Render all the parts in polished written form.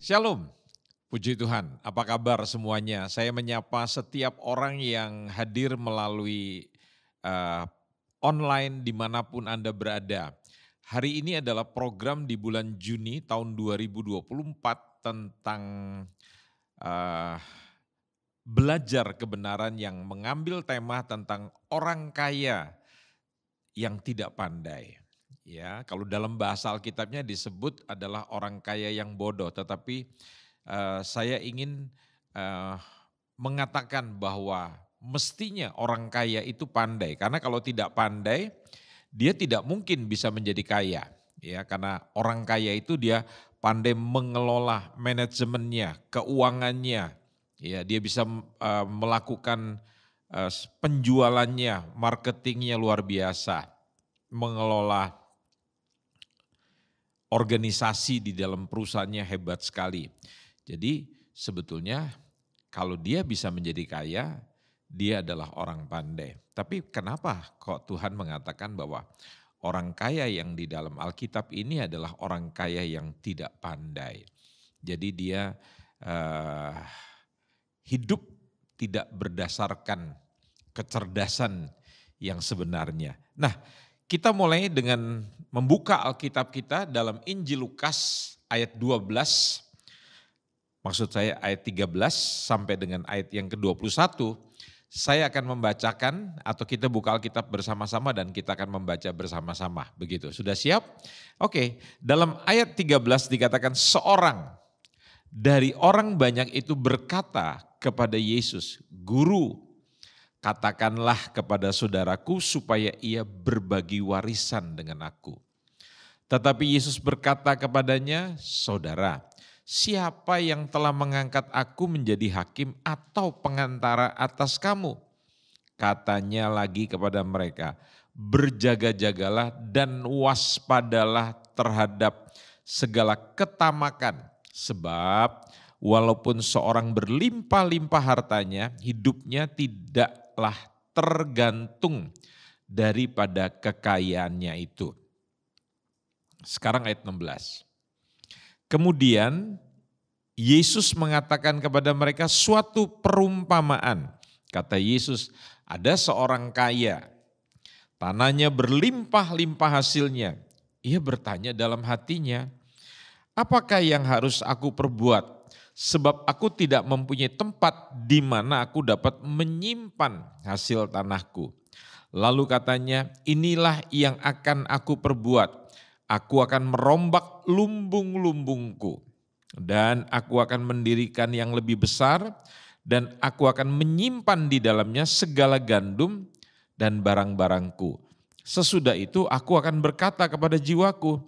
Shalom, puji Tuhan. Apa kabar semuanya? Saya menyapa setiap orang yang hadir melalui eh, online dimanapun Anda berada. Hari ini adalah program di bulan Juni tahun 2024 tentang eh, belajar kebenaran yang mengambil tema tentang orang kaya yang tidak pandai. Ya, kalau dalam bahasa Alkitabnya disebut adalah orang kaya yang bodoh, tetapi saya ingin eh, mengatakan bahwa mestinya orang kaya itu pandai, karena kalau tidak pandai, dia tidak mungkin bisa menjadi kaya. Ya, karena orang kaya itu dia pandai mengelola manajemennya, keuangannya. Ya, dia bisa melakukan penjualannya, marketingnya luar biasa, mengelola organisasi di dalam perusahaannya hebat sekali. Jadi sebetulnya kalau dia bisa menjadi kaya, dia adalah orang pandai. Tapi kenapa kok Tuhan mengatakan bahwa orang kaya yang di dalam Alkitab ini adalah orang kaya yang tidak pandai. Jadi dia eh, hidup tidak berdasarkan kecerdasan yang sebenarnya. Nah, kita mulai dengan membuka Alkitab kita dalam Injil Lukas ayat 12, maksud saya ayat 13 sampai dengan ayat yang ke-21. Saya akan membacakan atau kita buka Alkitab bersama-sama dan kita akan membaca bersama-sama. Begitu, sudah siap? Oke, dalam ayat 13 dikatakan seorang dari orang banyak itu berkata kepada Yesus, "Guru, katakanlah kepada saudaraku supaya ia berbagi warisan dengan aku." Tetapi Yesus berkata kepadanya, "Saudara, siapa yang telah mengangkat aku menjadi hakim atau pengantara atas kamu?" Katanya lagi kepada mereka, "Berjaga-jagalah dan waspadalah terhadap segala ketamakan. Sebab walaupun seorang berlimpah-limpah hartanya, hidupnya tidaklah tergantung daripada kekayaannya itu." Sekarang ayat 16. Kemudian Yesus mengatakan kepada mereka suatu perumpamaan. Kata Yesus, ada seorang kaya, tanahnya berlimpah-limpah hasilnya. Ia bertanya dalam hatinya, apakah yang harus aku perbuat? Sebab aku tidak mempunyai tempat di mana aku dapat menyimpan hasil tanahku. Lalu katanya, inilah yang akan aku perbuat. Aku akan merombak lumbung-lumbungku dan aku akan mendirikan yang lebih besar dan aku akan menyimpan di dalamnya segala gandum dan barang-barangku. Sesudah itu aku akan berkata kepada jiwaku,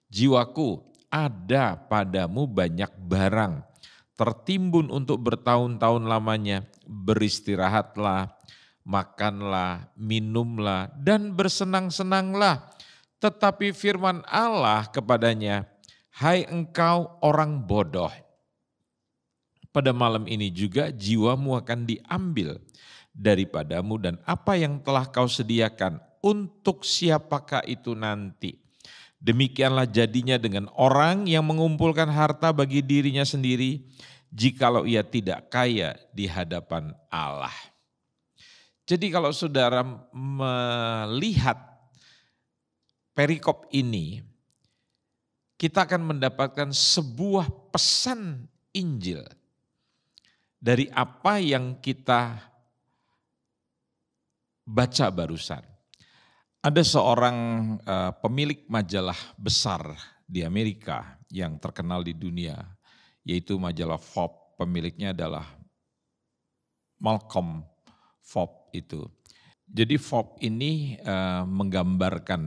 jiwaku, ada padamu banyak barang, tertimbun untuk bertahun-tahun lamanya, beristirahatlah, makanlah, minumlah, dan bersenang-senanglah. Tetapi firman Allah kepadanya, hai engkau orang bodoh, pada malam ini juga jiwamu akan diambil daripadamu dan apa yang telah kau sediakan untuk siapakah itu nanti. Demikianlah jadinya dengan orang yang mengumpulkan harta bagi dirinya sendiri, jikalau ia tidak kaya di hadapan Allah. Jadi kalau saudara melihat perikop ini, kita akan mendapatkan sebuah pesan Injil dari apa yang kita baca barusan. Ada seorang pemilik majalah besar di Amerika yang terkenal di dunia, yaitu majalah Forbes. Pemiliknya adalah Malcolm Forbes itu. Jadi Forbes ini menggambarkan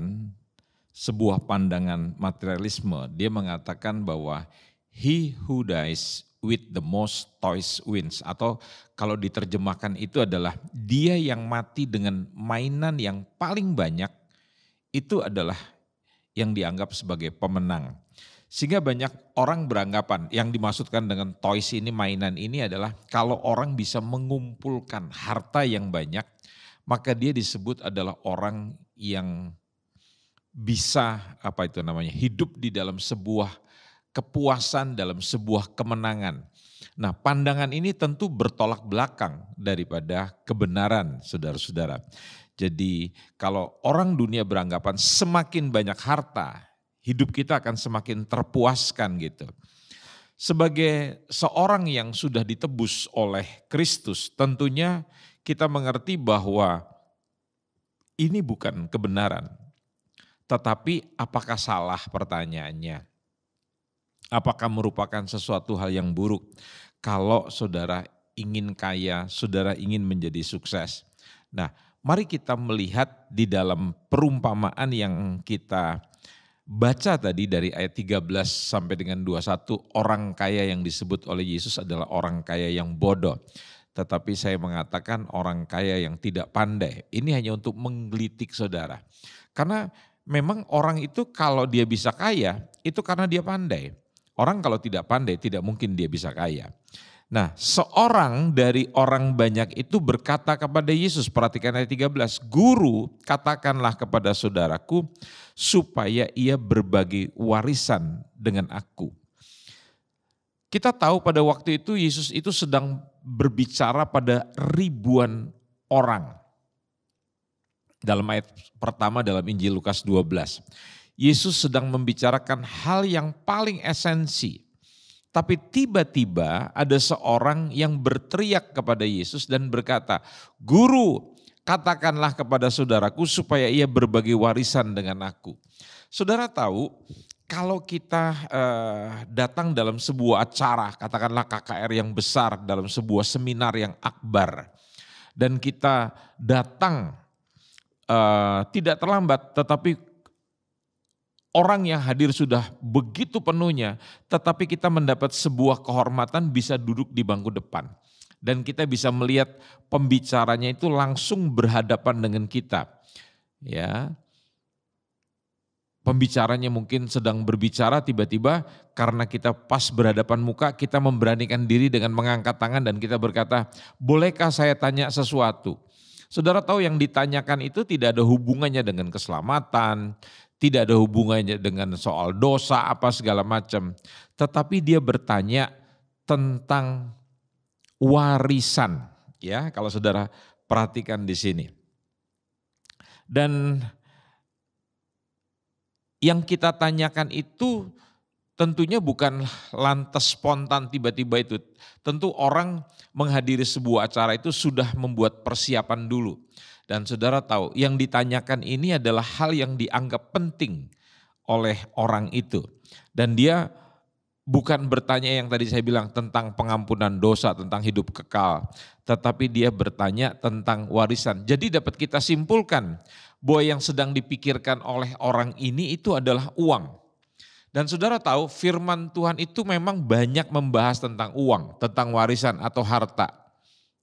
sebuah pandangan materialisme. Dia mengatakan bahwa he who dies with the most toys wins, atau kalau diterjemahkan itu adalah dia yang mati dengan mainan yang paling banyak itu adalah yang dianggap sebagai pemenang. Sehingga banyak orang beranggapan yang dimaksudkan dengan toys ini, mainan ini adalah kalau orang bisa mengumpulkan harta yang banyak, maka dia disebut adalah orang yang bisa hidup di dalam sebuah kepuasan, dalam sebuah kemenangan. Nah, pandangan ini tentu bertolak belakang daripada kebenaran, saudara-saudara. Jadi kalau orang dunia beranggapan semakin banyak harta, hidup kita akan semakin terpuaskan gitu. Sebagai seorang yang sudah ditebus oleh Kristus, tentunya kita mengerti bahwa ini bukan kebenaran. Tetapi apakah salah pertanyaannya? Apakah merupakan sesuatu hal yang buruk kalau saudara ingin kaya, saudara ingin menjadi sukses? Nah, mari kita melihat di dalam perumpamaan yang kita baca tadi dari ayat 13 sampai dengan 21, orang kaya yang disebut oleh Yesus adalah orang kaya yang bodoh. Tetapi saya mengatakan orang kaya yang tidak pandai. Ini hanya untuk menggelitik saudara. Karena memang orang itu kalau dia bisa kaya, itu karena dia pandai. Orang kalau tidak pandai, tidak mungkin dia bisa kaya. Nah, seorang dari orang banyak itu berkata kepada Yesus, perhatikan ayat 13, "Guru, katakanlah kepada saudaraku supaya ia berbagi warisan dengan aku." Kita tahu pada waktu itu Yesus itu sedang berbicara pada ribuan orang. Dalam ayat pertama dalam Injil Lukas 12, Yesus sedang membicarakan hal yang paling esensi. Tapi tiba-tiba ada seorang yang berteriak kepada Yesus dan berkata, "Guru, katakanlah kepada saudaraku supaya ia berbagi warisan dengan aku." Saudara tahu, kalau kita datang dalam sebuah acara, katakanlah KKR yang besar, dalam sebuah seminar yang akbar, dan kita datang tidak terlambat, tetapi orang yang hadir sudah begitu penuhnya, tetapi kita mendapat sebuah kehormatan bisa duduk di bangku depan. Dan kita bisa melihat pembicaranya itu langsung berhadapan dengan kita. Ya, pembicaranya mungkin sedang berbicara, tiba-tiba karena kita pas berhadapan muka, kita memberanikan diri dengan mengangkat tangan dan kita berkata, "Bolehkah saya tanya sesuatu?" Saudara tahu yang ditanyakan itu tidak ada hubungannya dengan keselamatan, tidak ada hubungannya dengan soal dosa apa segala macam. Tetapi dia bertanya tentang warisan. Ya, kalau saudara perhatikan di sini. Dan yang kita tanyakan itu tentunya bukan lantas spontan tiba-tiba itu. Tentu orang menghadiri sebuah acara itu sudah membuat persiapan dulu. Dan saudara tahu yang ditanyakan ini adalah hal yang dianggap penting oleh orang itu. Dan dia bukan bertanya yang tadi saya bilang tentang pengampunan dosa, tentang hidup kekal. Tetapi dia bertanya tentang warisan. Jadi dapat kita simpulkan bahwa yang sedang dipikirkan oleh orang ini itu adalah uang. Dan saudara tahu firman Tuhan itu memang banyak membahas tentang uang, tentang warisan atau harta.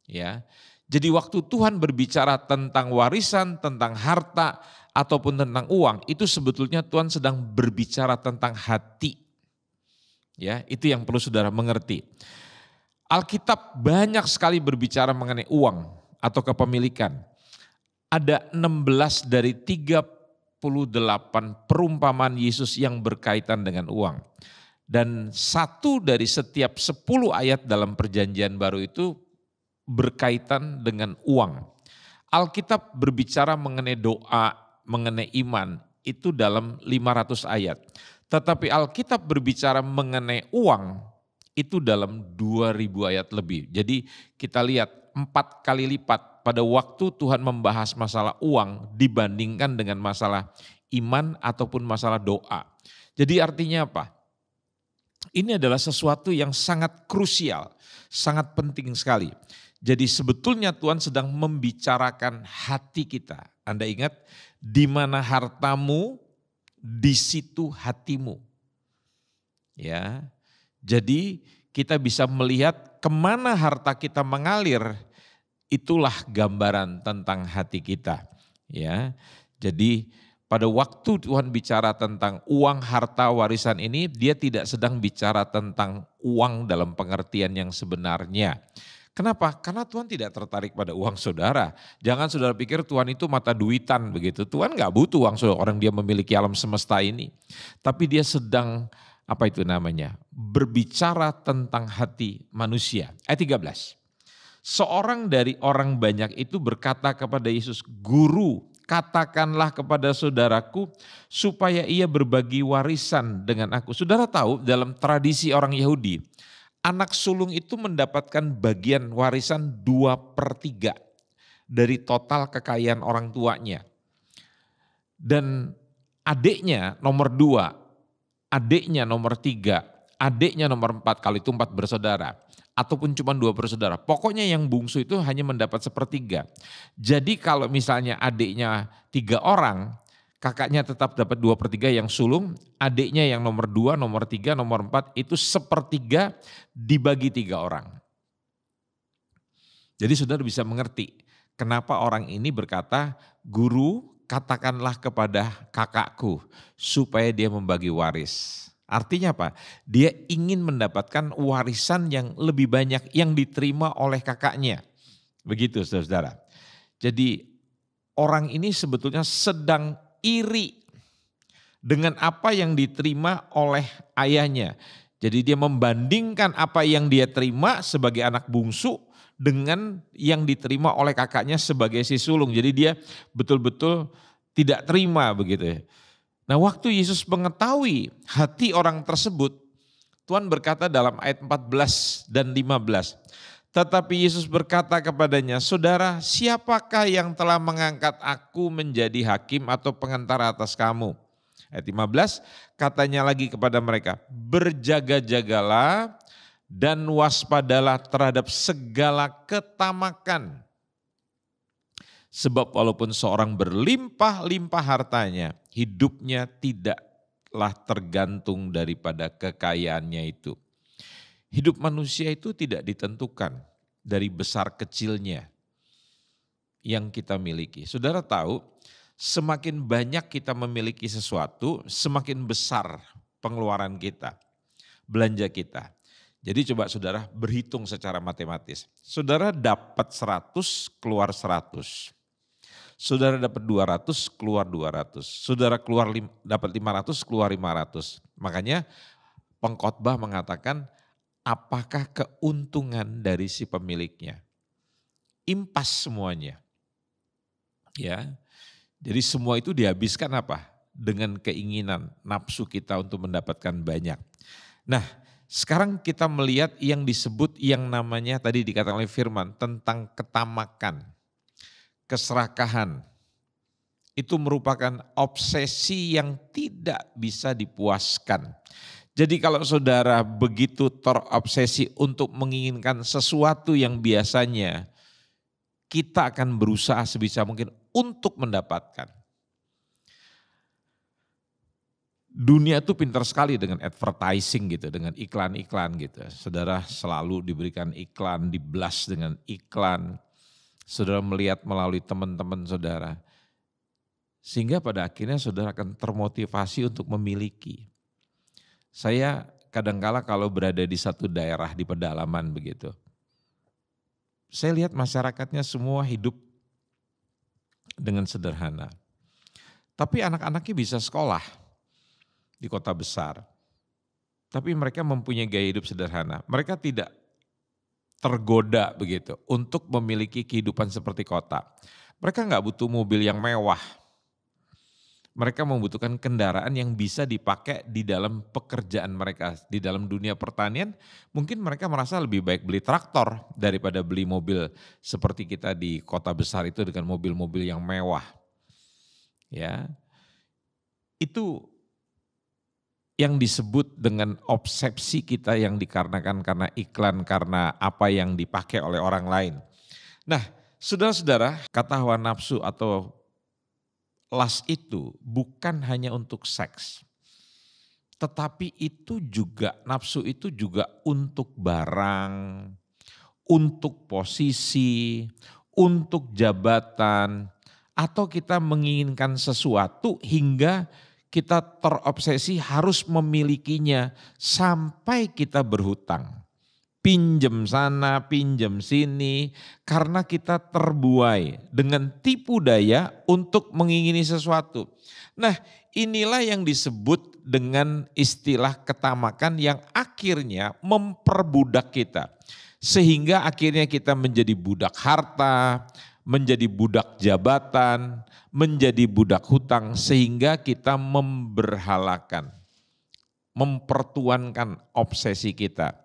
Ya. Jadi waktu Tuhan berbicara tentang warisan, tentang harta, ataupun tentang uang, itu sebetulnya Tuhan sedang berbicara tentang hati. Ya, itu yang perlu saudara mengerti. Alkitab banyak sekali berbicara mengenai uang atau kepemilikan. Ada 16 dari 38 perumpamaan Yesus yang berkaitan dengan uang. Dan satu dari setiap 10 ayat dalam perjanjian baru itu berkaitan dengan uang. Alkitab berbicara mengenai doa, mengenai iman, itu dalam 500 ayat. Tetapi Alkitab berbicara mengenai uang, itu dalam 2000 ayat lebih. Jadi kita lihat 4 kali lipat pada waktu Tuhan membahas masalah uang dibandingkan dengan masalah iman ataupun masalah doa. Jadi artinya apa? Ini adalah sesuatu yang sangat krusial, sangat penting sekali. Jadi sebetulnya Tuhan sedang membicarakan hati kita. Anda ingat, di mana hartamu, di situ hatimu. Ya, jadi kita bisa melihat kemana harta kita mengalir, itulah gambaran tentang hati kita. Ya, jadi pada waktu Tuhan bicara tentang uang, harta, warisan ini, dia tidak sedang bicara tentang uang dalam pengertian yang sebenarnya. Kenapa? Karena Tuhan tidak tertarik pada uang saudara. Jangan saudara pikir Tuhan itu mata duitan begitu. Tuhan gak butuh uang saudara, orang dia memiliki alam semesta ini. Tapi dia sedang apa itu namanya? Berbicara tentang hati manusia. Ayat 13. Seorang dari orang banyak itu berkata kepada Yesus, "Guru, katakanlah kepada saudaraku supaya ia berbagi warisan dengan aku." Saudara tahu dalam tradisi orang Yahudi, anak sulung itu mendapatkan bagian warisan 2/3 dari total kekayaan orang tuanya. Dan adiknya nomor 2, adiknya nomor 3, adiknya nomor 4, kalau itu 4 bersaudara. Ataupun cuma 2 bersaudara. Pokoknya yang bungsu itu hanya mendapat 1/3. Jadi kalau misalnya adiknya 3 orang, kakaknya tetap dapat 2/3 yang sulung, adiknya yang nomor 2, nomor 3, nomor 4 itu 1/3 dibagi 3 orang. Jadi saudara bisa mengerti kenapa orang ini berkata, "Guru, katakanlah kepada kakakku supaya dia membagi waris." Artinya apa? Dia ingin mendapatkan warisan yang lebih banyak yang diterima oleh kakaknya. Begitu saudara-saudara. Jadi orang ini sebetulnya sedang iri dengan apa yang diterima oleh ayahnya. Jadi dia membandingkan apa yang dia terima sebagai anak bungsu dengan yang diterima oleh kakaknya sebagai si sulung. Jadi dia betul-betul tidak terima begitu ya. Nah waktu Yesus mengetahui hati orang tersebut, Tuhan berkata dalam ayat 14 dan 15. Tetapi Yesus berkata kepadanya, "Saudara, siapakah yang telah mengangkat aku menjadi hakim atau pengantara atas kamu?" Ayat 15, katanya lagi kepada mereka, "Berjaga-jagalah dan waspadalah terhadap segala ketamakan. Sebab walaupun seorang berlimpah-limpah hartanya, hidupnya tidaklah tergantung daripada kekayaannya itu." Hidup manusia itu tidak ditentukan dari besar kecilnya yang kita miliki. Saudara tahu, semakin banyak kita memiliki sesuatu, semakin besar pengeluaran kita, belanja kita. Jadi coba saudara berhitung secara matematis. Saudara dapat 100, keluar 100. Saudara dapat 200, keluar 200. Saudara dapat 500, keluar 500. Makanya pengkhotbah mengatakan, apakah keuntungan dari si pemiliknya? Impas semuanya. Ya. Jadi semua itu dihabiskan apa? Dengan keinginan, nafsu kita untuk mendapatkan banyak. Nah, sekarang kita melihat yang disebut yang namanya tadi dikatakan oleh firman tentang ketamakan, keserakahan. Itu merupakan obsesi yang tidak bisa dipuaskan. Jadi kalau saudara begitu terobsesi untuk menginginkan sesuatu yang biasanya kita akan berusaha sebisa mungkin untuk mendapatkan. Dunia itu pintar sekali dengan advertising gitu, dengan iklan-iklan gitu. Saudara selalu diberikan iklan, diblas dengan iklan. Saudara melihat melalui teman-teman saudara. Sehingga pada akhirnya saudara akan termotivasi untuk memiliki. Saya kadangkala kalau berada di satu daerah di pedalaman begitu. Saya lihat masyarakatnya semua hidup dengan sederhana. Tapi anak-anaknya bisa sekolah di kota besar. Tapi mereka mempunyai gaya hidup sederhana. Mereka tidak tergoda begitu untuk memiliki kehidupan seperti kota. Mereka nggak butuh mobil yang mewah. Mereka membutuhkan kendaraan yang bisa dipakai di dalam pekerjaan mereka. Di dalam dunia pertanian mungkin mereka merasa lebih baik beli traktor daripada beli mobil seperti kita di kota besar itu dengan mobil-mobil yang mewah. Ya, itu yang disebut dengan obsesi kita yang dikarenakan karena iklan, karena apa yang dipakai oleh orang lain. Nah, saudara-saudara, kata hawa nafsu atau lust itu bukan hanya untuk seks. Tetapi itu juga, nafsu itu juga untuk barang, untuk posisi, untuk jabatan, atau kita menginginkan sesuatu hingga kita terobsesi harus memilikinya sampai kita berhutang. pinjem sana, pinjem sini, karena kita terbuai dengan tipu daya untuk mengingini sesuatu. Nah, inilah yang disebut dengan istilah ketamakan yang akhirnya memperbudak kita. Sehingga akhirnya kita menjadi budak harta, menjadi budak jabatan, menjadi budak hutang, sehingga kita memberhalakan, mempertuankan obsesi kita.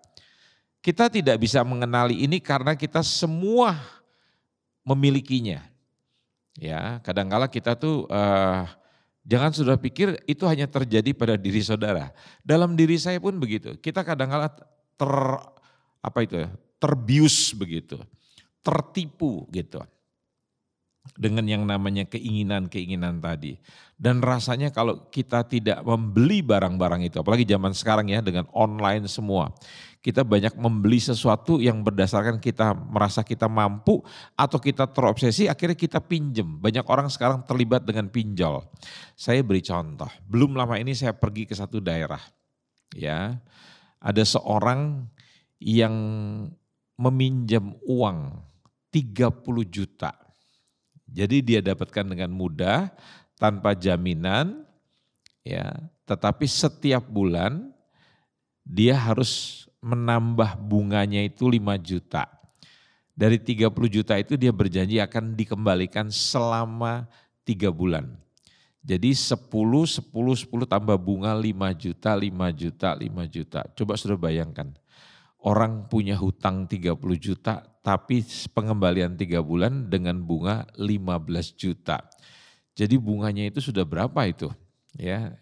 Kita tidak bisa mengenali ini karena kita semua memilikinya. Ya, kadangkala kita tuh jangan sudah pikir itu hanya terjadi pada diri saudara. Dalam diri saya pun begitu. Kita kadangkala terbius begitu, tertipu gitu dengan yang namanya keinginan-keinginan tadi. Dan rasanya kalau kita tidak membeli barang-barang itu, apalagi zaman sekarang ya dengan online semua, kita banyak membeli sesuatu yang berdasarkan kita merasa kita mampu atau kita terobsesi, akhirnya kita pinjem. Banyak orang sekarang terlibat dengan pinjol. Saya beri contoh, belum lama ini saya pergi ke satu daerah, ya, ada seorang yang meminjam uang 30 juta. Jadi dia dapatkan dengan mudah, tanpa jaminan, ya. Tetapi setiap bulan dia harus menambah bunganya itu 5 juta. Dari 30 juta itu dia berjanji akan dikembalikan selama 3 bulan. Jadi 10 tambah bunga 5 juta, 5 juta, 5 juta. Coba sudah bayangkan. Orang punya hutang 30 juta tapi pengembalian 3 bulan dengan bunga 15 juta. Jadi bunganya itu sudah berapa itu? Ya.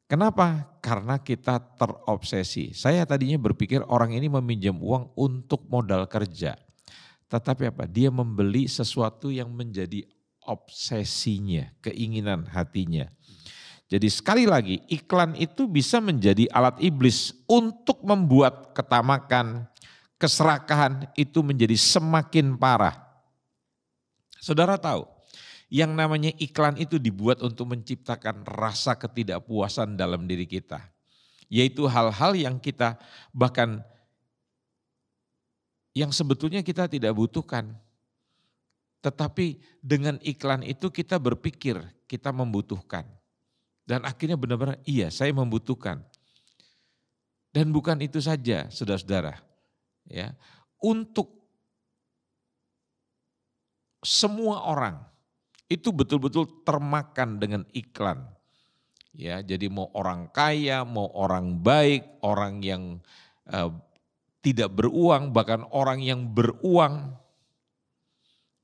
Kenapa? Karena kita terobsesi. Saya tadinya berpikir orang ini meminjam uang untuk modal kerja. Tetapi apa? Dia membeli sesuatu yang menjadi obsesinya, keinginan hatinya. Jadi sekali lagi iklan itu bisa menjadi alat iblis untuk membuat ketamakan, keserakahan itu menjadi semakin parah. Saudara tahu, yang namanya iklan itu dibuat untuk menciptakan rasa ketidakpuasan dalam diri kita. Yaitu hal-hal yang kita bahkan yang sebetulnya kita tidak butuhkan. Tetapi dengan iklan itu kita berpikir kita membutuhkan. Dan akhirnya benar-benar iya saya membutuhkan. Dan bukan itu saja saudara-saudara. Ya, untuk semua orang itu betul-betul termakan dengan iklan. Ya, jadi mau orang kaya, mau orang baik, orang yang tidak beruang, bahkan orang yang beruang,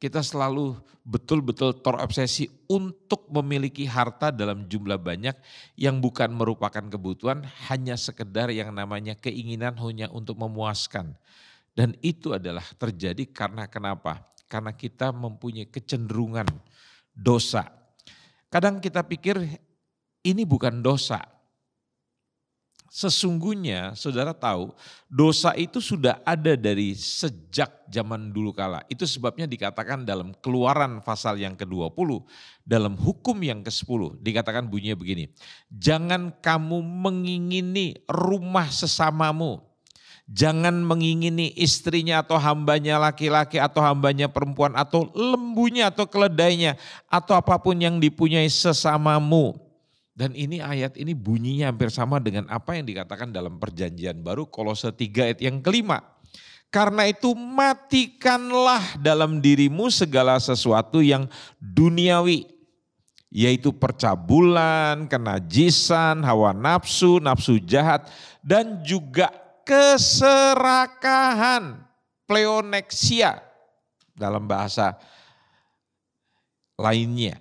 kita selalu betul-betul terobsesi untuk memiliki harta dalam jumlah banyak yang bukan merupakan kebutuhan, hanya sekedar yang namanya keinginan hanya untuk memuaskan. Dan itu adalah terjadi karena kenapa? Karena kita mempunyai kecenderungan dosa. Kadang kita pikir ini bukan dosa. Sesungguhnya saudara tahu dosa itu sudah ada dari sejak zaman dulu kala. Itu sebabnya dikatakan dalam Keluaran pasal yang ke-20, dalam hukum yang ke-10 dikatakan bunyinya begini. Jangan kamu mengingini rumah sesamamu. Jangan mengingini istrinya atau hambanya laki-laki atau hambanya perempuan atau lembunya atau keledainya atau apapun yang dipunyai sesamamu. Dan ini ayat ini bunyinya hampir sama dengan apa yang dikatakan dalam perjanjian baru Kolose 3 ayat yang kelima. Karena itu matikanlah dalam dirimu segala sesuatu yang duniawi. Yaitu percabulan, kenajisan, hawa nafsu, nafsu jahat dan juga keserakahan. Pleoneksia dalam bahasa lainnya.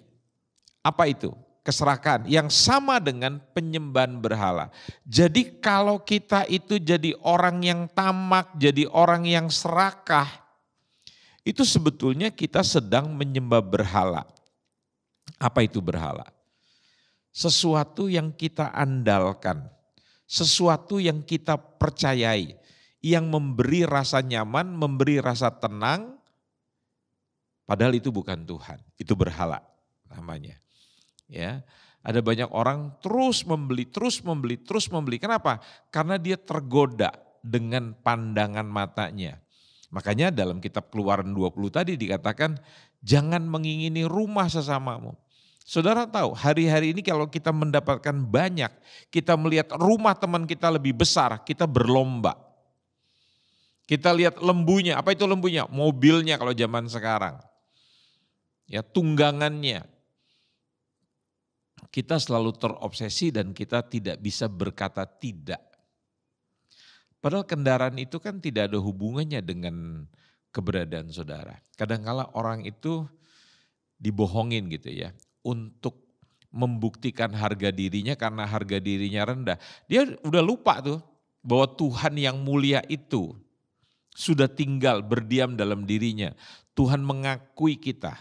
Apa itu? Keserakahan yang sama dengan penyembahan berhala. Jadi kalau kita itu jadi orang yang tamak, jadi orang yang serakah, itu sebetulnya kita sedang menyembah berhala. Apa itu berhala? Sesuatu yang kita andalkan, sesuatu yang kita percayai, yang memberi rasa nyaman, memberi rasa tenang, padahal itu bukan Tuhan, itu berhala namanya. Ya, ada banyak orang terus membeli. Kenapa? Karena dia tergoda. dengan pandangan matanya. Makanya dalam kitab Keluaran 20 tadi dikatakan jangan mengingini rumah sesamamu. Saudara tahu hari-hari ini kalau kita mendapatkan banyak, kita melihat rumah teman kita lebih besar, kita berlomba. Kita lihat lembunya, apa itu lembunya? Mobilnya kalau zaman sekarang. Ya, tunggangannya. Kita selalu terobsesi dan kita tidak bisa berkata tidak. Padahal kendaraan itu kan tidak ada hubungannya dengan keberadaan saudara. Kadang-kala orang itu dibohongin gitu ya, untuk membuktikan harga dirinya karena harga dirinya rendah. Dia udah lupa tuh bahwa Tuhan yang mulia itu sudah tinggal berdiam dalam dirinya. Tuhan mengakui kita.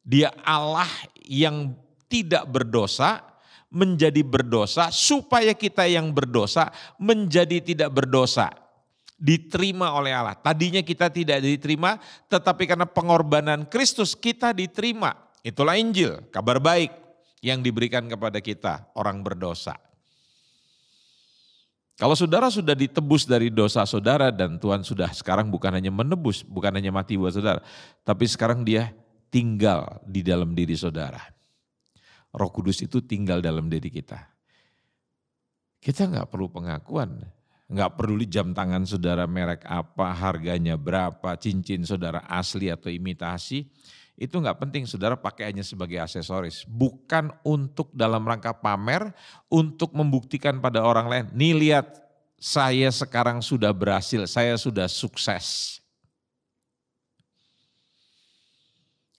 Dia Allah yang tidak berdosa menjadi berdosa supaya kita yang berdosa menjadi tidak berdosa. Diterima oleh Allah. Tadinya kita tidak diterima, tetapi karena pengorbanan Kristus kita diterima. Itulah Injil, kabar baik yang diberikan kepada kita, orang berdosa. Kalau saudara sudah ditebus dari dosa saudara dan Tuhan sudah sekarang bukan hanya menebus, bukan hanya mati buat saudara, tapi sekarang dia tinggal di dalam diri saudara. Roh Kudus itu tinggal dalam diri kita. Kita nggak perlu pengakuan, nggak peduli jam tangan saudara merek apa, harganya berapa, cincin saudara asli atau imitasi, itu nggak penting, saudara pakai hanya sebagai aksesoris. Bukan untuk dalam rangka pamer, untuk membuktikan pada orang lain, nih lihat saya sekarang sudah berhasil, saya sudah sukses.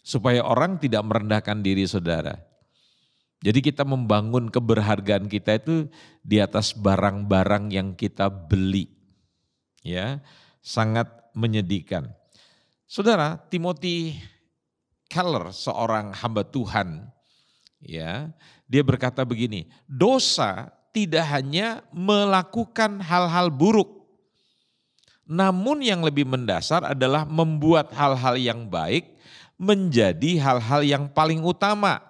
Supaya orang tidak merendahkan diri saudara. Jadi kita membangun keberhargaan kita itu di atas barang-barang yang kita beli. Ya, sangat menyedihkan. Saudara, Timothy Keller, seorang hamba Tuhan, ya, dia berkata begini, dosa tidak hanya melakukan hal-hal buruk, namun yang lebih mendasar adalah membuat hal-hal yang baik menjadi hal-hal yang paling utama.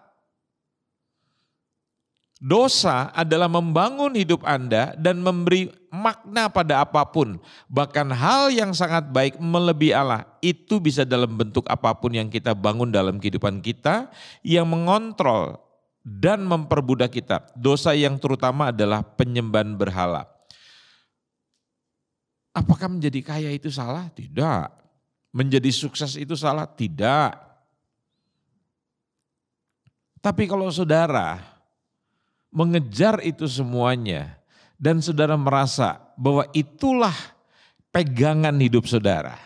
Dosa adalah membangun hidup Anda dan memberi makna pada apapun. Bahkan hal yang sangat baik melebihi Allah. Itu bisa dalam bentuk apapun yang kita bangun dalam kehidupan kita. Yang mengontrol dan memperbudak kita. Dosa yang terutama adalah penyembahan berhala. Apakah menjadi kaya itu salah? Tidak. Menjadi sukses itu salah? Tidak. Tapi kalau saudara mengejar itu semuanya dan saudara merasa bahwa itulah pegangan hidup saudara.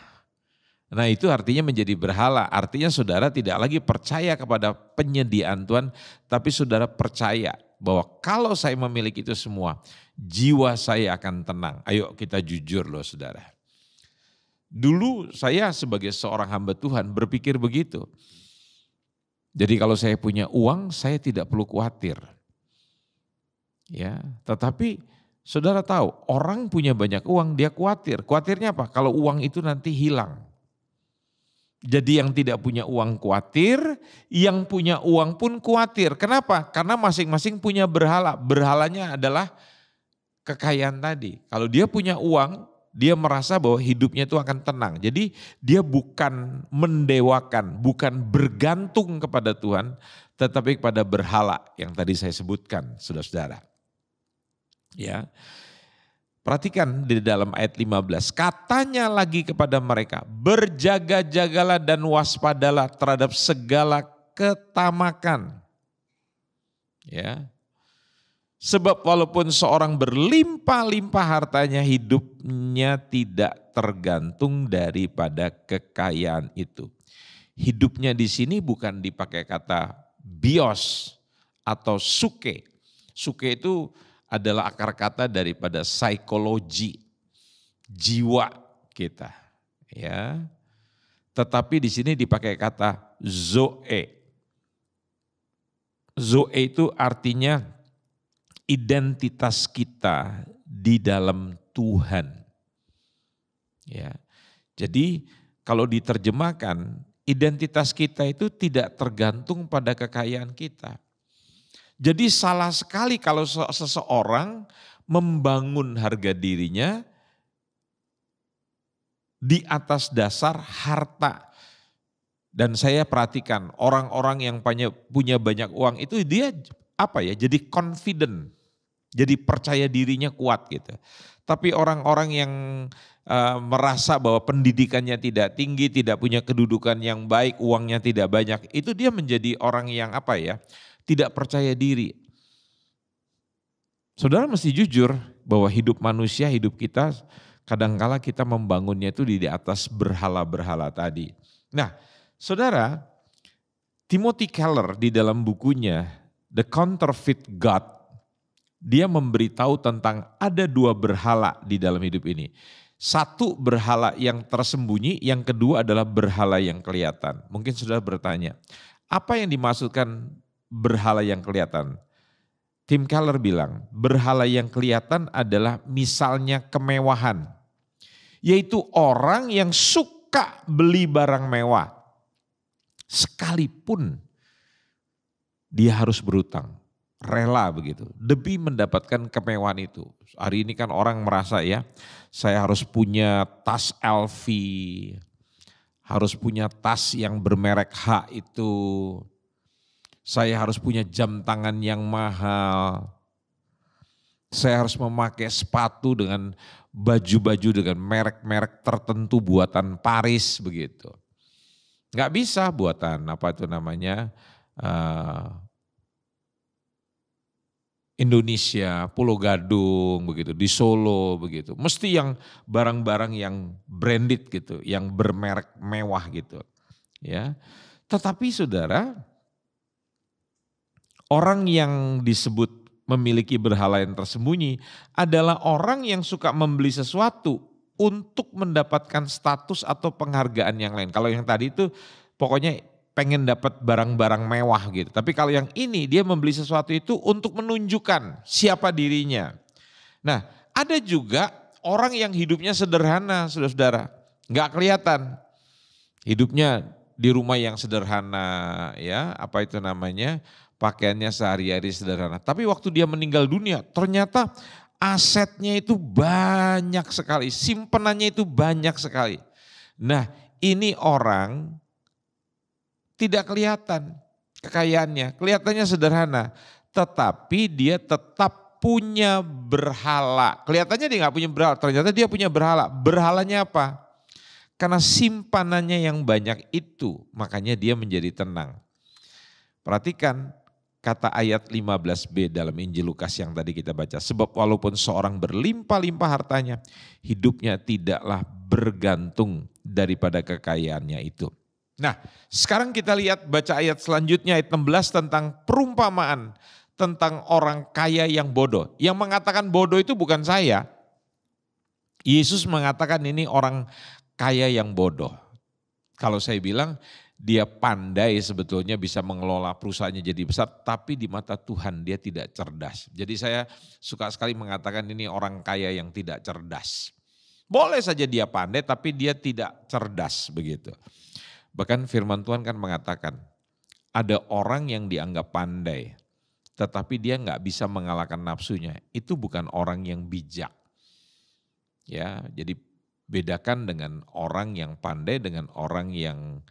Nah itu artinya menjadi berhala, artinya saudara tidak lagi percaya kepada penyediaan Tuhan, tapi saudara percaya bahwa kalau saya memiliki itu semua, jiwa saya akan tenang. Ayo kita jujur loh saudara. Dulu saya sebagai seorang hamba Tuhan berpikir begitu. Jadi kalau saya punya uang, saya tidak perlu khawatir. Ya, tetapi saudara tahu orang punya banyak uang dia khawatir. Khawatirnya apa? Kalau uang itu nanti hilang. Jadi yang tidak punya uang khawatir, yang punya uang pun khawatir. Kenapa? Karena masing-masing punya berhala. Berhalanya adalah kekayaan tadi. Kalau dia punya uang, dia merasa bahwa hidupnya itu akan tenang. Jadi dia bukan mendewakan, bukan bergantung kepada Tuhan, tetapi kepada berhala yang tadi saya sebutkan, saudara-saudara. Ya, perhatikan di dalam ayat 15, katanya lagi kepada mereka, berjaga-jagalah dan waspadalah terhadap segala ketamakan. Ya, sebab walaupun seorang berlimpah-limpah hartanya, hidupnya tidak tergantung daripada kekayaan itu. Hidupnya di sini bukan dipakai kata bios atau suke. Suke itu adalah akar kata daripada psikologi jiwa kita, ya. Tetapi di sini dipakai kata zoe. Zoe itu artinya identitas kita di dalam Tuhan. Ya. Jadi kalau diterjemahkan, identitas kita itu tidak tergantung pada kekayaan kita. Jadi salah sekali kalau seseorang membangun harga dirinya di atas dasar harta. Dan saya perhatikan orang-orang yang punya banyak uang itu dia jadi confident, jadi percaya dirinya kuat gitu. Tapi orang-orang yang merasa bahwa pendidikannya tidak tinggi, tidak punya kedudukan yang baik, uangnya tidak banyak, itu dia menjadi orang yang tidak percaya diri. Saudara mesti jujur bahwa hidup manusia, hidup kita, kadangkala kita membangunnya itu di atas berhala-berhala tadi. Nah, saudara, Timothy Keller di dalam bukunya The Counterfeit God, dia memberitahu tentang ada 2 berhala di dalam hidup ini. Satu berhala yang tersembunyi, yang kedua adalah berhala yang kelihatan. Mungkin saudara bertanya, apa yang dimaksudkan berhala yang kelihatan? Tim Keller bilang, berhala yang kelihatan adalah misalnya kemewahan. Yaitu orang yang suka beli barang mewah. Sekalipun dia harus berutang, rela begitu, demi mendapatkan kemewahan itu. Hari ini kan orang merasa saya harus punya tas LV, harus punya tas yang bermerek H itu, saya harus punya jam tangan yang mahal, saya harus memakai sepatu dengan baju-baju dengan merek-merek tertentu buatan Paris begitu. Nggak bisa buatan Indonesia, Pulau Gadung begitu, di Solo begitu. Mesti yang barang-barang yang branded gitu, yang bermerek mewah gitu. Ya. Tetapi saudara, orang yang disebut memiliki berhala yang tersembunyi adalah orang yang suka membeli sesuatu untuk mendapatkan status atau penghargaan yang lain. Kalau yang tadi itu pokoknya pengen dapat barang-barang mewah gitu. Tapi kalau yang ini dia membeli sesuatu itu untuk menunjukkan siapa dirinya. Nah, ada juga orang yang hidupnya sederhana, saudara-saudara. Nggak kelihatan. Hidupnya di rumah yang sederhana, pakaiannya sehari-hari sederhana. Tapi waktu dia meninggal dunia, ternyata asetnya itu banyak sekali, simpenannya itu banyak sekali. Nah, ini orang tidak kelihatan kekayaannya, kelihatannya sederhana, tetapi dia tetap punya berhala. Kelihatannya dia nggak punya berhala, ternyata dia punya berhala. Berhalanya apa? Karena simpanannya yang banyak itu, makanya dia menjadi tenang. Perhatikan kata ayat 15b dalam Injil Lukas yang tadi kita baca. Sebab walaupun seorang berlimpah-limpah hartanya, hidupnya tidaklah bergantung daripada kekayaannya itu. Nah, sekarang kita lihat baca ayat selanjutnya ayat 16 tentang perumpamaan tentang orang kaya yang bodoh. Yang mengatakan bodoh itu bukan saya. Yesus mengatakan ini orang kaya yang bodoh. Kalau saya bilang dia pandai sebetulnya bisa mengelola perusahaannya jadi besar, tapi di mata Tuhan dia tidak cerdas. Jadi saya suka sekali mengatakan ini orang kaya yang tidak cerdas. Boleh saja dia pandai tapi dia tidak cerdas begitu. Bahkan firman Tuhan kan mengatakan ada orang yang dianggap pandai tetapi dia nggak bisa mengalahkan nafsunya. Itu bukan orang yang bijak. Ya, jadi bedakan dengan orang yang pandai dengan orang yang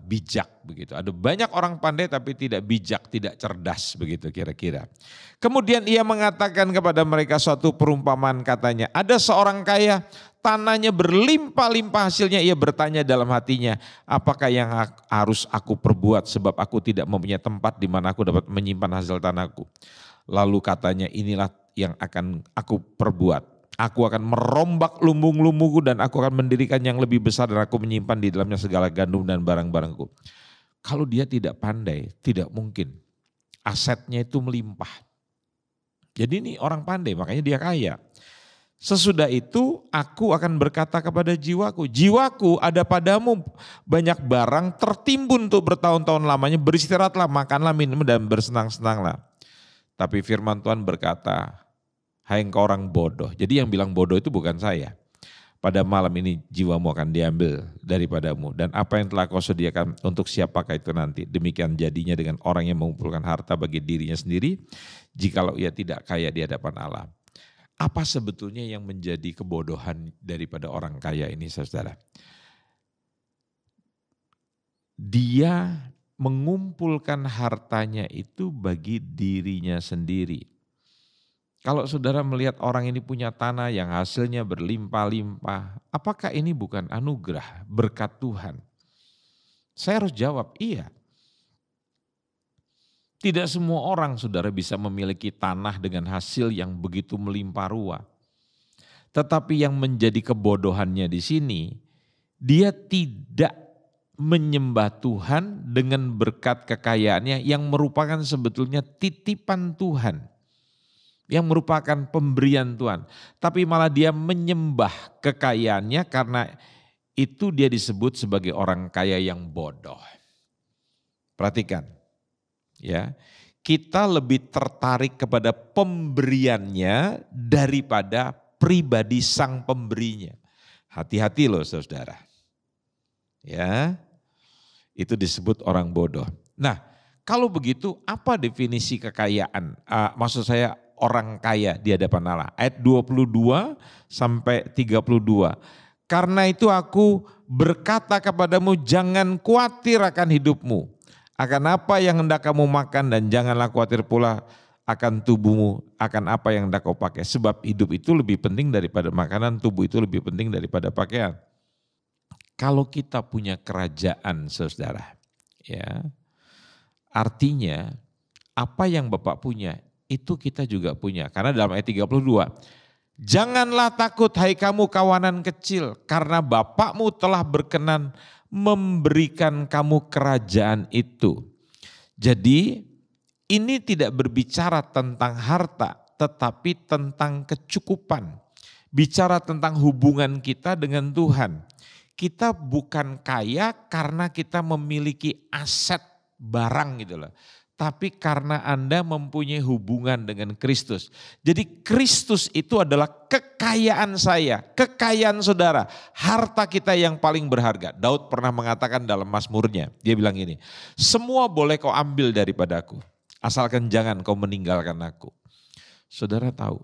bijak begitu. Ada banyak orang pandai tapi tidak bijak, tidak cerdas begitu kira-kira. Kemudian ia mengatakan kepada mereka suatu perumpamaan katanya, ada seorang kaya tanahnya berlimpah-limpah hasilnya, ia bertanya dalam hatinya, apakah yang harus aku perbuat sebab aku tidak mempunyai tempat di mana aku dapat menyimpan hasil tanahku. Lalu katanya inilah yang akan aku perbuat. Aku akan merombak lumbung-lumbungku dan aku akan mendirikan yang lebih besar dan aku menyimpan di dalamnya segala gandum dan barang-barangku. Kalau dia tidak pandai, tidak mungkin. Asetnya itu melimpah. Jadi ini orang pandai, makanya dia kaya. Sesudah itu aku akan berkata kepada jiwaku, jiwaku ada padamu banyak barang tertimbun untuk bertahun-tahun lamanya, beristirahatlah, makanlah, minum dan bersenang-senanglah. Tapi firman Tuhan berkata, hai engkau orang bodoh. Jadi yang bilang bodoh itu bukan saya. Pada malam ini jiwamu akan diambil daripadamu. Dan apa yang telah kau sediakan untuk siapakah itu nanti. Demikian jadinya dengan orang yang mengumpulkan harta bagi dirinya sendiri. Jikalau ia tidak kaya di hadapan Allah. Apa sebetulnya yang menjadi kebodohan daripada orang kaya ini, saudara? Dia mengumpulkan hartanya itu bagi dirinya sendiri. Kalau saudara melihat orang ini punya tanah yang hasilnya berlimpah-limpah, apakah ini bukan anugerah, berkat Tuhan? Saya harus jawab, iya. Tidak semua orang, saudara, bisa memiliki tanah dengan hasil yang begitu melimpah ruah. Tetapi yang menjadi kebodohannya di sini, dia tidak menyembah Tuhan dengan berkat kekayaannya yang merupakan sebetulnya titipan Tuhan. Yang merupakan pemberian Tuhan. Tapi malah dia menyembah kekayaannya karena itu dia disebut sebagai orang kaya yang bodoh. Perhatikan, ya, kita lebih tertarik kepada pemberiannya daripada pribadi sang pemberinya. Hati-hati loh saudara. Ya, itu disebut orang bodoh. Nah, kalau begitu apa definisi kekayaan? Maksud saya orang kaya di hadapan Allah. Ayat 22 sampai 32. Karena itu aku berkata kepadamu, jangan khawatir akan hidupmu, akan apa yang hendak kamu makan, dan janganlah khawatir pula akan tubuhmu, akan apa yang hendak kau pakai. Sebab hidup itu lebih penting daripada makanan, tubuh itu lebih penting daripada pakaian. Kalau kita punya kerajaan, saudara, ya, artinya apa yang Bapak punya itu kita juga punya. Karena dalam ayat 32, janganlah takut hai kamu kawanan kecil, karena Bapakmu telah berkenan memberikan kamu kerajaan itu. Jadi ini tidak berbicara tentang harta, tetapi tentang kecukupan. Bicara tentang hubungan kita dengan Tuhan. Kita bukan kaya karena kita memiliki aset barang gitu loh. Tapi karena Anda mempunyai hubungan dengan Kristus. Jadi Kristus itu adalah kekayaan saya, kekayaan saudara, harta kita yang paling berharga. Daud pernah mengatakan dalam Mazmurnya, dia bilang gini, semua boleh kau ambil daripadaku, asalkan jangan kau meninggalkan aku. Saudara tahu,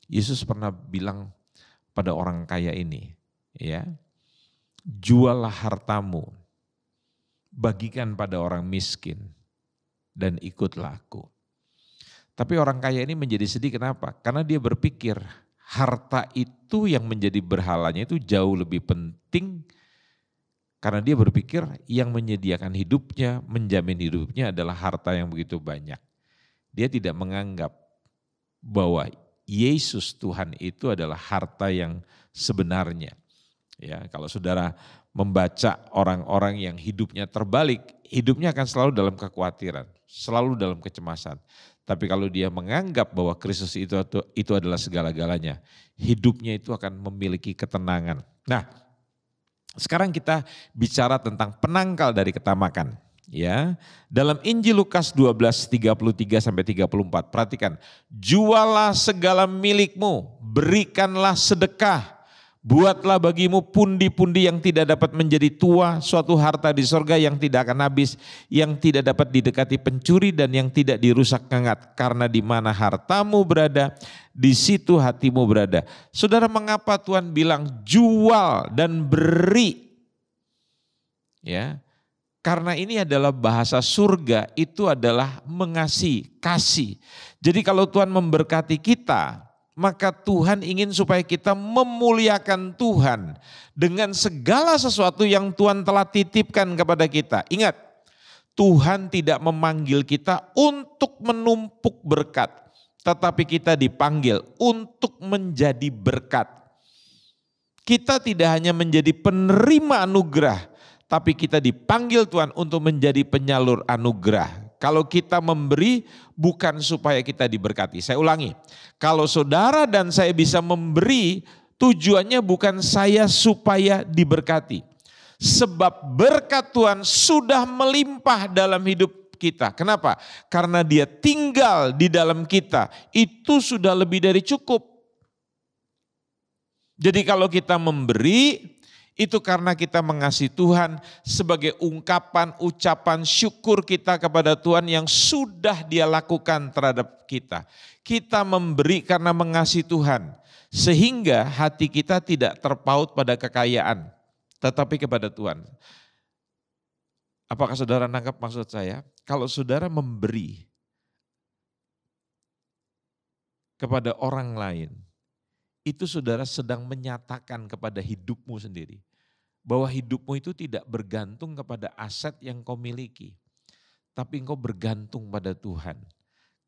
Yesus pernah bilang pada orang kaya ini, ya, juallah hartamu, bagikan pada orang miskin, dan ikutlah aku. Tapi orang kaya ini menjadi sedih, kenapa? Karena dia berpikir harta itu yang menjadi berhalanya itu jauh lebih penting. Karena dia berpikir yang menyediakan hidupnya, menjamin hidupnya adalah harta yang begitu banyak. Dia tidak menganggap bahwa Yesus Tuhan itu adalah harta yang sebenarnya. Ya, kalau saudara membaca orang-orang yang hidupnya terbalik, hidupnya akan selalu dalam kekhawatiran, selalu dalam kecemasan. Tapi kalau dia menganggap bahwa Kristus itu adalah segala-galanya, hidupnya itu akan memiliki ketenangan. Nah, sekarang kita bicara tentang penangkal dari ketamakan. Ya, dalam Injil Lukas 12:33 sampai 34, perhatikan, jualah segala milikmu, berikanlah sedekah. Buatlah bagimu pundi-pundi yang tidak dapat menjadi tua, suatu harta di sorga yang tidak akan habis, yang tidak dapat didekati pencuri dan yang tidak dirusak kengat. Karena di mana hartamu berada, di situ hatimu berada. Saudara, mengapa Tuhan bilang jual dan beri? Ya, karena ini adalah bahasa surga, itu adalah mengasihi, kasih. Jadi kalau Tuhan memberkati kita, maka Tuhan ingin supaya kita memuliakan Tuhan dengan segala sesuatu yang Tuhan telah titipkan kepada kita. Ingat, Tuhan tidak memanggil kita untuk menumpuk berkat, tetapi kita dipanggil untuk menjadi berkat. Kita tidak hanya menjadi penerima anugerah, tapi kita dipanggil Tuhan untuk menjadi penyalur anugerah. Kalau kita memberi bukan supaya kita diberkati. Saya ulangi, kalau saudara dan saya bisa memberi, tujuannya bukan saya supaya diberkati. Sebab berkat Tuhan sudah melimpah dalam hidup kita. Kenapa? Karena dia tinggal di dalam kita, itu sudah lebih dari cukup. Jadi kalau kita memberi, Itu karena kita mengasihi Tuhan sebagai ungkapan ucapan syukur kita kepada Tuhan yang sudah Dia lakukan terhadap kita. Kita memberi karena mengasihi Tuhan. Sehingga hati kita tidak terpaut pada kekayaan, tetapi kepada Tuhan. Apakah saudara nangkap maksud saya? Kalau saudara memberi kepada orang lain, itu saudara sedang menyatakan kepada hidupmu sendiri, bahwa hidupmu itu tidak bergantung kepada aset yang kau miliki, tapi engkau bergantung pada Tuhan.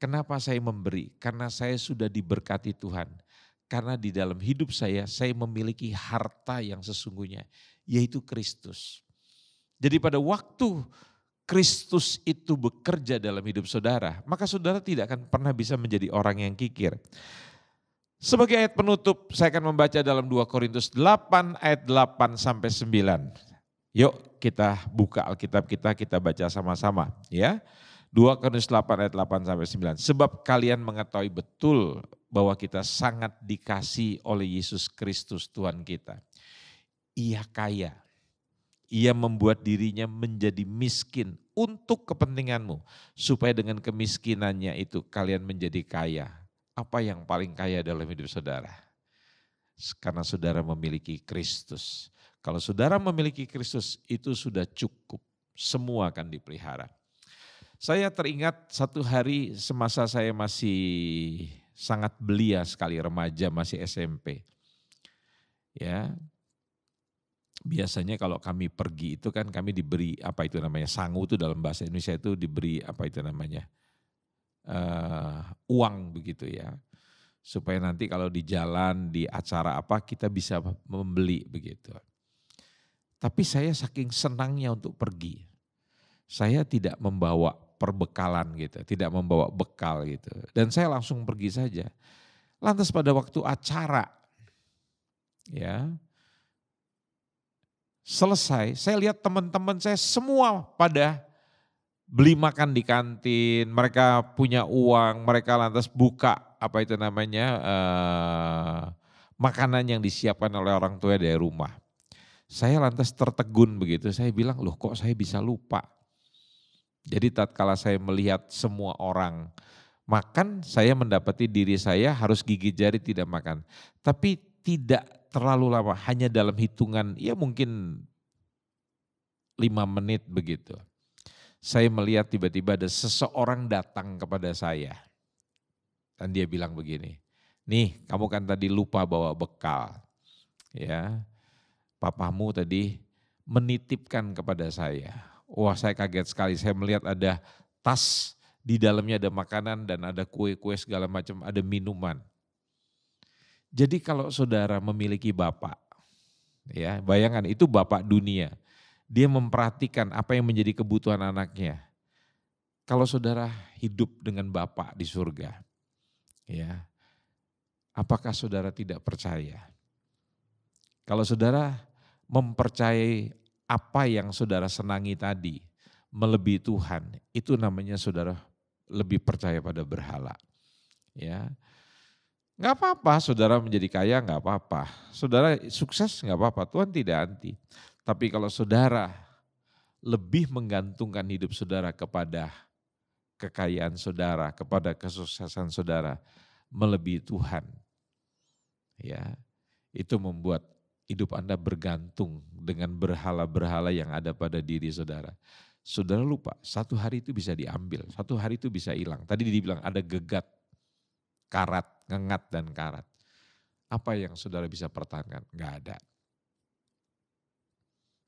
Kenapa saya memberi? Karena saya sudah diberkati Tuhan. Karena di dalam hidup saya memiliki harta yang sesungguhnya, yaitu Kristus. Jadi pada waktu Kristus itu bekerja dalam hidup saudara, maka saudara tidak akan pernah bisa menjadi orang yang kikir. Sebagai ayat penutup, saya akan membaca dalam 2 Korintus 8 ayat 8 sampai 9. Yuk kita buka Alkitab kita baca sama-sama ya. 2 Korintus 8 ayat 8 sampai 9. Sebab kalian mengetahui betul bahwa kita sangat dikasihi oleh Yesus Kristus Tuhan kita. Ia kaya, Ia membuat dirinya menjadi miskin untuk kepentinganmu, supaya dengan kemiskinannya itu kalian menjadi kaya. Apa yang paling kaya dalam hidup saudara? Karena saudara memiliki Kristus. Kalau saudara memiliki Kristus, itu sudah cukup. Semua akan dipelihara. Saya teringat satu hari semasa saya masih sangat belia sekali, remaja, masih SMP. Ya, biasanya kalau kami pergi itu kan kami diberi apa itu namanya, sangu itu dalam bahasa Indonesia itu diberi apa itu namanya, uang begitu ya. Supaya nanti kalau di jalan, di acara apa kita bisa membeli begitu. Tapi saya saking senangnya untuk pergi, saya tidak membawa perbekalan gitu, tidak membawa bekal gitu. Dan saya langsung pergi saja. Lantas pada waktu acara, ya selesai, saya lihat teman-teman saya semua pada beli makan di kantin, mereka punya uang, mereka lantas buka apa itu namanya makanan yang disiapkan oleh orang tua dari rumah. Saya lantas tertegun begitu, saya bilang loh kok saya bisa lupa. Jadi tatkala saya melihat semua orang makan, saya mendapati diri saya harus gigit jari tidak makan. Tapi tidak terlalu lama, hanya dalam hitungan ya mungkin 5 menit begitu. Saya melihat tiba-tiba ada seseorang datang kepada saya. Dan dia bilang begini, nih kamu kan tadi lupa bawa bekal. Ya, papamu tadi menitipkan kepada saya. Wah saya kaget sekali, saya melihat ada tas, di dalamnya ada makanan dan ada kue-kue segala macam, ada minuman. Jadi kalau saudara memiliki bapak, ya bayangkan itu bapak dunia, dia memperhatikan apa yang menjadi kebutuhan anaknya. Kalau saudara hidup dengan bapak di surga, ya apakah saudara tidak percaya? Kalau saudara mempercayai apa yang saudara senangi tadi, melebihi Tuhan, itu namanya saudara lebih percaya pada berhala. Ya, nggak apa-apa saudara menjadi kaya, nggak apa-apa. Saudara sukses nggak apa-apa, Tuhan tidak anti. Tapi kalau saudara lebih menggantungkan hidup saudara kepada kekayaan saudara, kepada kesuksesan saudara, melebihi Tuhan, ya itu membuat hidup Anda bergantung dengan berhala-berhala yang ada pada diri saudara. Saudara lupa, satu hari itu bisa diambil, satu hari itu bisa hilang. Tadi dibilang ada gegat, karat, ngengat dan karat. Apa yang saudara bisa pertahankan? Enggak ada.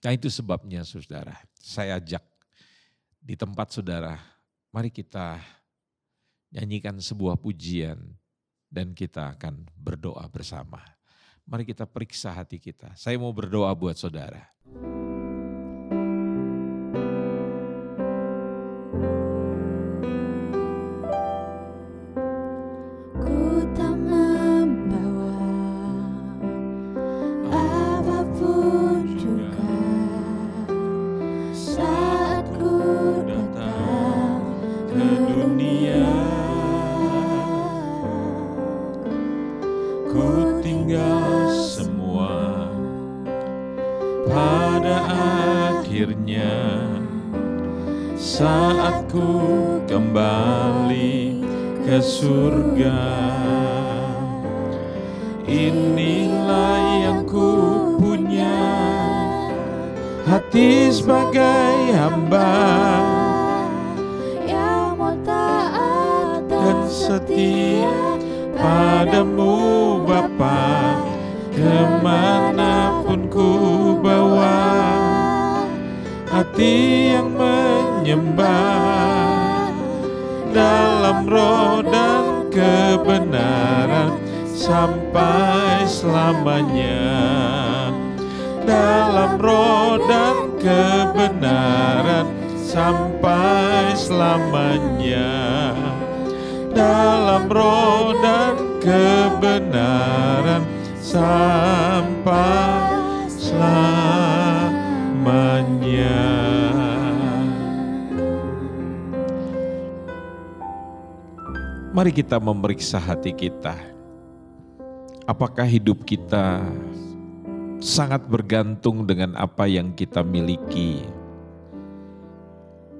Nah itu sebabnya saudara, saya ajak di tempat saudara, mari kita nyanyikan sebuah pujian dan kita akan berdoa bersama. Mari kita periksa hati kita. Saya mau berdoa buat saudara. Ku tak membawa apapun juga saat ku datang ke dunia. Ku tinggal semua akhirnya saat ku kembali ke surga. Inilah yang ku punya, hati sebagai hamba yang mau taat dan setia padamu Bapa, kemanapun ku bawa, hati yang menyembah dalam roh dan kebenaran sampai selamanya. Dalam roh dan kebenaran sampai selamanya. Dalam roh dan kebenaran sampai selamanya. Mari kita memeriksa hati kita. Apakah hidup kita sangat bergantung dengan apa yang kita miliki,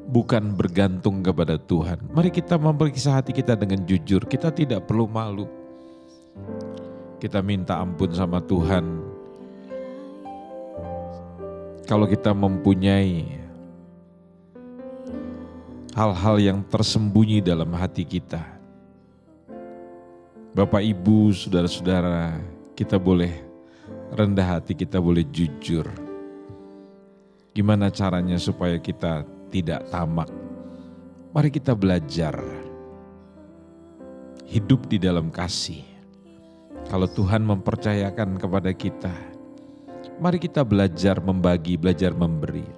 bukan bergantung kepada Tuhan? Mari kita memeriksa hati kita dengan jujur. Kita tidak perlu malu. Kita minta ampun sama Tuhan. Kalau kita mempunyai hal-hal yang tersembunyi dalam hati kita, Bapak, Ibu, Saudara-saudara, kita boleh rendah hati, kita boleh jujur. Gimana caranya supaya kita tidak tamak? Mari kita belajar hidup di dalam kasih. Kalau Tuhan mempercayakan kepada kita, mari kita belajar membagi, belajar memberi.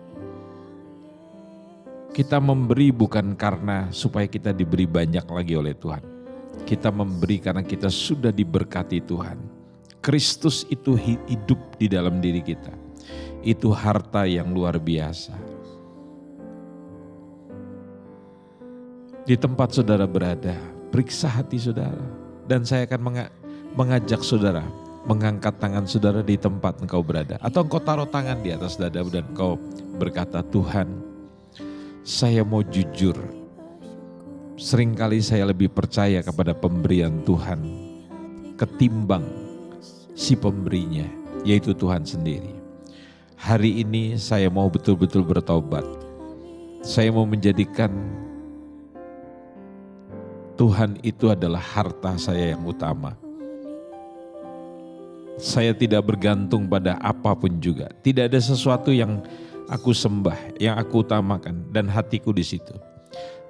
Kita memberi bukan karena supaya kita diberi banyak lagi oleh Tuhan. Kita memberi karena kita sudah diberkati Tuhan. Kristus itu hidup di dalam diri kita. Itu harta yang luar biasa. Di tempat saudara berada, periksa hati saudara. Dan saya akan mengajak saudara mengangkat tangan saudara di tempat engkau berada. Atau engkau taruh tangan di atas dada dan engkau berkata, Tuhan, saya mau jujur. Seringkali saya lebih percaya kepada pemberian Tuhan ketimbang si pemberinya, yaitu Tuhan sendiri. Hari ini saya mau betul-betul bertobat. Saya mau menjadikan Tuhan itu adalah harta saya yang utama. Saya tidak bergantung pada apapun juga. Tidak ada sesuatu yang aku sembah, yang aku utamakan dan hatiku di situ.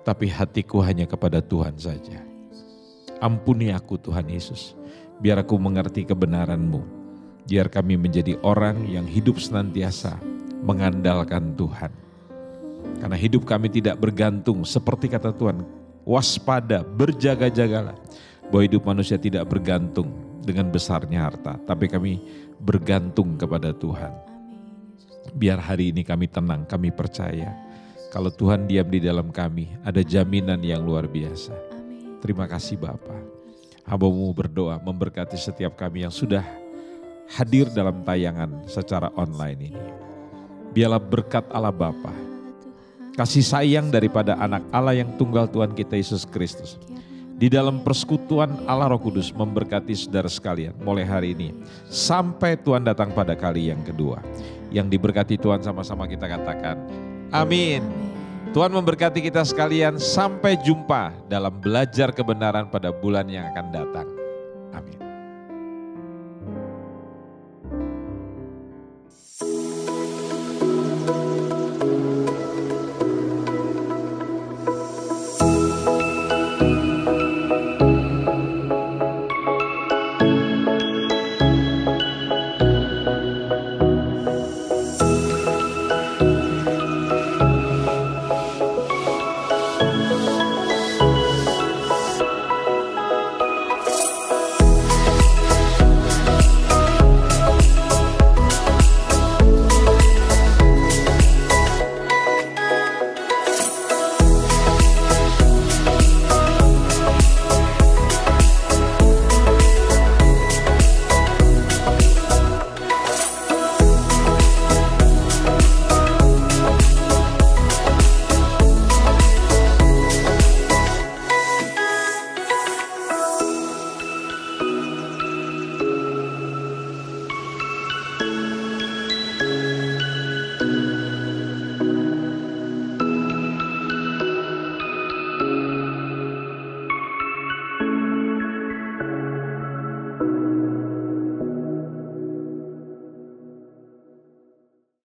Tapi hatiku hanya kepada Tuhan saja. Ampuni aku Tuhan Yesus. Biar aku mengerti kebenaran-Mu. Biar kami menjadi orang yang hidup senantiasa mengandalkan Tuhan. Karena hidup kami tidak bergantung seperti kata Tuhan. Waspada, berjaga-jagalah. Bahwa hidup manusia tidak bergantung dengan besarnya harta. Tapi kami bergantung kepada Tuhan. Biar hari ini kami tenang, kami percaya. Kalau Tuhan diam di dalam kami, ada jaminan yang luar biasa. Terima kasih Bapa. Hamba-Mu berdoa memberkati setiap kami yang sudah hadir dalam tayangan secara online ini. Biarlah berkat Allah Bapa, kasih sayang daripada anak Allah yang tunggal Tuhan kita Yesus Kristus, di dalam persekutuan Allah Roh Kudus memberkati saudara sekalian mulai hari ini sampai Tuhan datang pada kali yang kedua. Yang diberkati Tuhan sama-sama kita katakan amin. Tuhan memberkati kita sekalian, sampai jumpa dalam belajar kebenaran pada bulan yang akan datang.